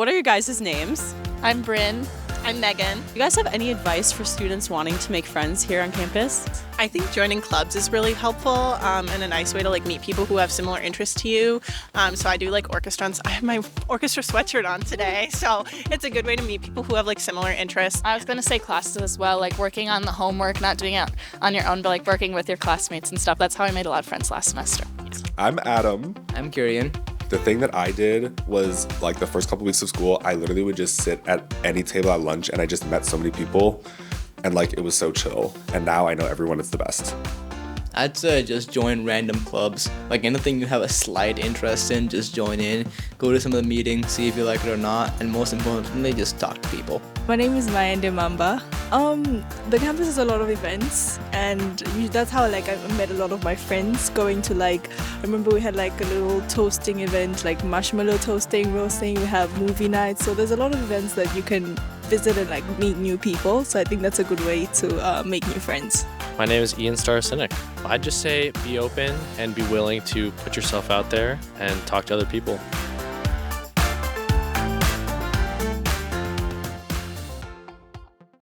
What are your guys' names? I'm Bryn. I'm Megan. You guys have any advice for students wanting to make friends here on campus? I think joining clubs is really helpful and a nice way to meet people who have similar interests to you. So I do orchestras. I have my orchestra sweatshirt on today, so it's a good way to meet people who have similar interests. I was going to say classes as well, working on the homework, not doing it on your own, but working with your classmates and stuff. That's how I made a lot of friends last semester. I'm Adam. I'm Kirian. The thing that I did was the first couple weeks of school, I literally would just sit at any table at lunch and I just met so many people and it was so chill. And now I know everyone is the best. I'd say just join random clubs. Anything you have a slight interest in, just join in. Go to some of the meetings, see if you like it or not. And most importantly, just talk to people. My name is Maya Demamba. The campus has a lot of events and that's how I met a lot of my friends going to I remember we had a little toasting event, marshmallow toasting, roasting, we have movie nights. So there's a lot of events that you can visit and meet new people. So I think that's a good way to make new friends. My name is Ian Starr-Cynic. I'd just say be open and be willing to put yourself out there and talk to other people.